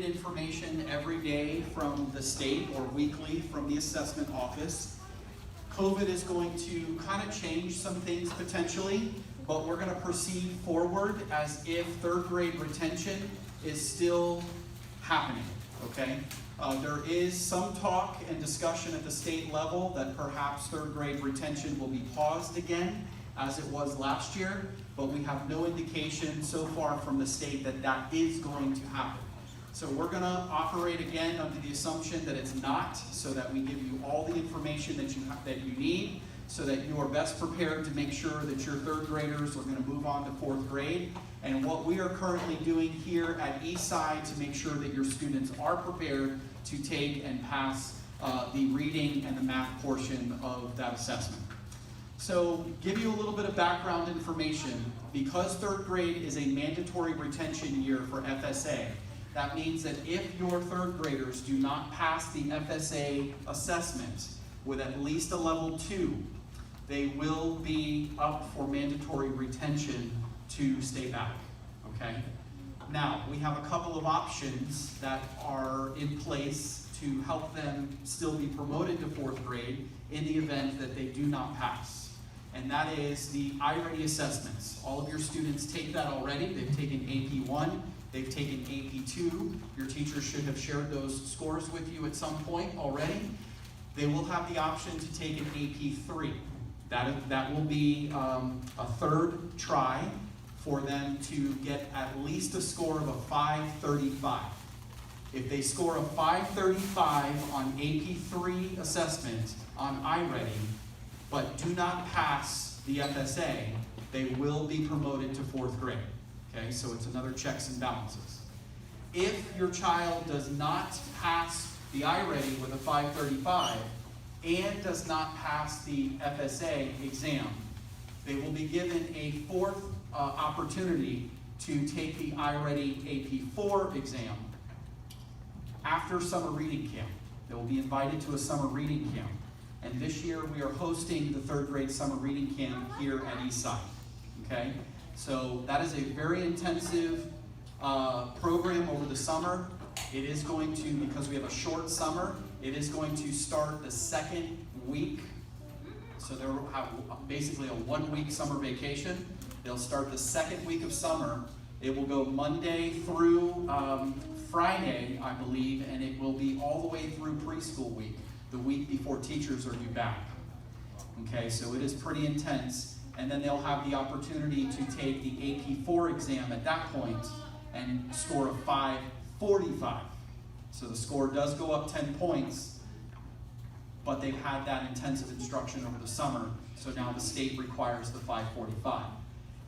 updated information every day from the state or weekly from the assessment office. COVID is going to kind of change some things potentially, but we're going to proceed forward as if third grade retention is still happening, okay? There is some talk and discussion at the state level that perhaps third grade retention will be paused again as it was last year, but we have no indication so far from the state that that is going to happen. So we're going to operate again under the assumption that it's not, so that we give you all the information that you need, so that you are best prepared to make sure that your third graders are going to move on to fourth grade. And what we are currently doing here at Eastside to make sure that your students are prepared to take and pass the reading and the math portion of that assessment. So, give you a little bit of background information. Because third grade is a mandatory retention year for FSA, that means that if your third graders do not pass the FSA assessment with at least a level 2, they will be up for mandatory retention to stay back, okay? Now, we have a couple of options that are in place to help them still be promoted to fourth grade in the event that they do not pass. And that is the iReady assessments. All of your students take that already. They've taken AP1, they've taken AP2. Your teachers should have shared those scores with you at some point already. They will have the option to take an AP3. That will be a third try for them to get at least a score of a 535. If they score a 535 on AP3 assessment on iReady, but do not pass the FSA, they will be promoted to fourth grade. Okay, so it's another checks and balances. If your child does not pass the iReady with a 535 and does not pass the FSA exam, they will be given a fourth opportunity to take the iReady AP4 exam after summer reading camp. They will be invited to a summer reading camp. And this year we are hosting the third grade summer reading camp here at Eastside, okay? So that is a very intensive program over the summer. It is going to, because we have a short summer, it is going to start the second week. So they'll have basically a 1-week summer vacation. They'll start the second week of summer. It will go Monday through Friday, I believe, and it will be all the way through preschool week, the week before teachers are due back. Okay, so it is pretty intense. And then they'll have the opportunity to take the AP4 exam at that point and score a 545. So the score does go up 10 points, but they've had that intensive instruction over the summer, so now the state requires the 545.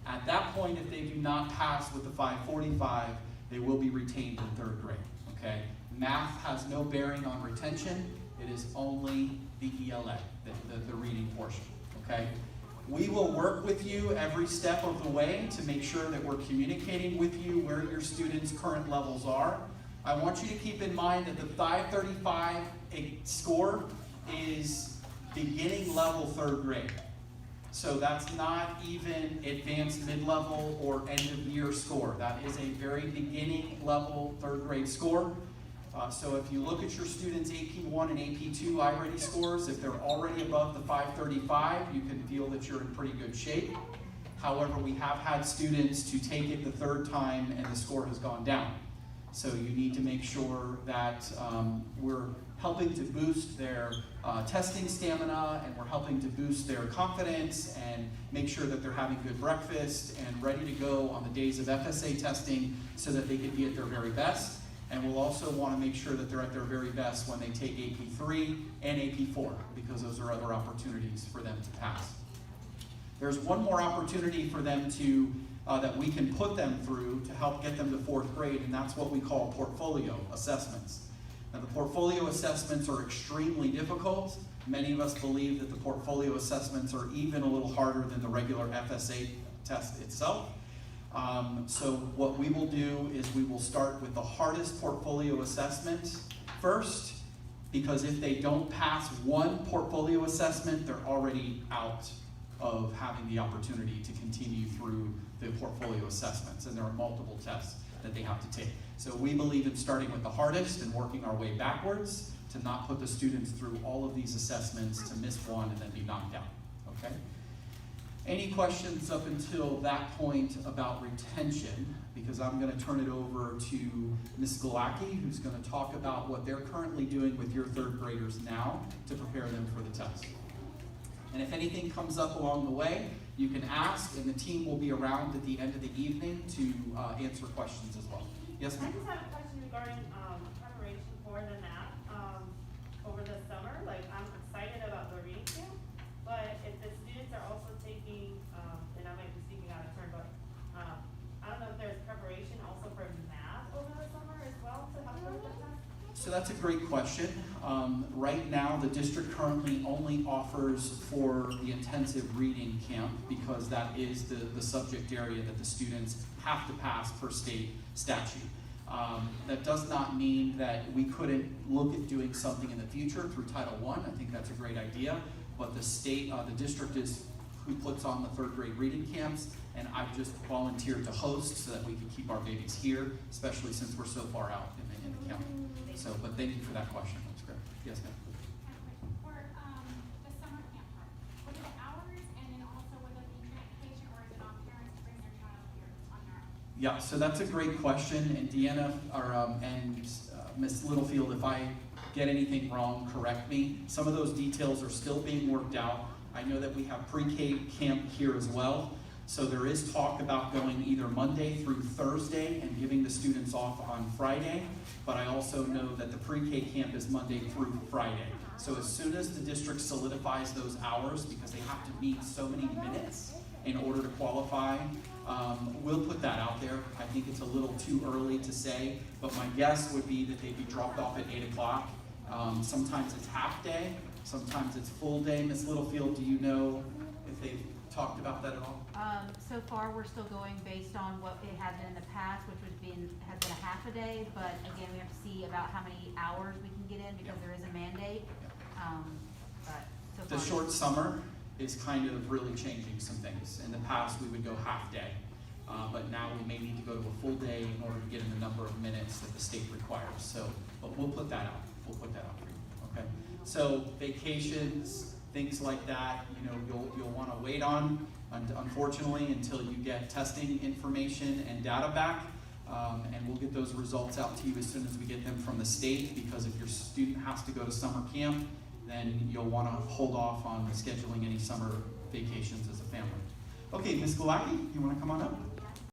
At that point, if they do not pass with the 545, they will be retained in third grade, okay? Math has no bearing on retention. It is only the ELA, the reading portion, okay? We will work with you every step of the way to make sure that we're communicating with you where your students' current levels are. I want you to keep in mind that the 535 score is beginning level third grade. So that's not even advanced mid-level or end of year score. That is a very beginning level third grade score. So if you look at your students' AP1 and AP2 iReady scores, if they're already above the 535, you can feel that you're in pretty good shape. However, we have had students to take it the third time and the score has gone down. So you need to make sure that we're helping to boost their testing stamina, and we're helping to boost their confidence and make sure that they're having good breakfast and ready to go on the days of FSA testing so that they can be at their very best. And we'll also want to make sure that they're at their very best when they take AP3 and AP4, because those are other opportunities for them to pass. There's one more opportunity for them to, that we can put them through to help get them to fourth grade, and that's what we call portfolio assessments. Now, the portfolio assessments are extremely difficult. Many of us believe that the portfolio assessments are even a little harder than the regular FSA test itself. So what we will do is we will start with the hardest portfolio assessment first, because if they don't pass one portfolio assessment, they're already out of having the opportunity to continue through the portfolio assessments, and there are multiple tests that they have to take. So we believe in starting with the hardest and working our way backwards to not put the students through all of these assessments, to miss one and then be knocked out, okay? Any questions up until that point about retention? Because I'm going to turn it over to Ms. Galacki, who's going to talk about what they're currently doing with your third graders now to prepare them for the test. And if anything comes up along the way, you can ask, and the team will be around at the end of the evening to answer questions as well. Yes, ma'am? I just have a question regarding preparation for the NAP over the summer. Like, I'm excited about the reading camp, but if the students are also taking, and I might be speaking out of turn, but I don't know if there's preparation also for math over the summer as well to help with that test? So that's a great question. Right now, the district currently only offers for the intensive reading camp because that is the subject area that the students have to pass per state statute. That does not mean that we couldn't look at doing something in the future through Title I. I think that's a great idea, but the state, the district is who puts on the third grade reading camps, and I've just volunteered to host so that we can keep our babies here, especially since we're so far out in the county. So, but thank you for that question. That's great. Yes, ma'am. For the summer camp part, what are the hours, and then also will there be transportation, or is it on parents to bring their child here on their own? Yeah, so that's a great question, and Deanna and Ms. Littlefield, if I get anything wrong, correct me. Some of those details are still being worked out. I know that we have pre-K camp here as well, so there is talk about going either Monday through Thursday and giving the students off on Friday, but I also know that the pre-K camp is Monday through Friday. So as soon as the district solidifies those hours, because they have to meet so many minutes in order to qualify, we'll put that out there. I think it's a little too early to say, but my guess would be that they'd be dropped off at 8 o'clock. Sometimes it's half day, sometimes it's full day. Ms. Littlefield, do you know if they've talked about that at all? So far, we're still going based on what it had been in the past, which has been a half a day, but again, we have to see about how many hours we can get in because there is a mandate. But so The far, short summer is kind of really changing some things. In the past, we would go half day, but now we may need to go to a full day in order to get in the number of minutes that the state requires. So, but we'll put that out. We'll put that out for you. Okay. So vacations, things like that, you know, you'll want to wait on, unfortunately, until you get testing information and data back. And we'll get those results out to you as soon as we get them from the state, because if your student has to go to summer camp, then you'll want to hold off on scheduling any summer vacations as a family. Okay, Ms. Galacki, you want to come on up?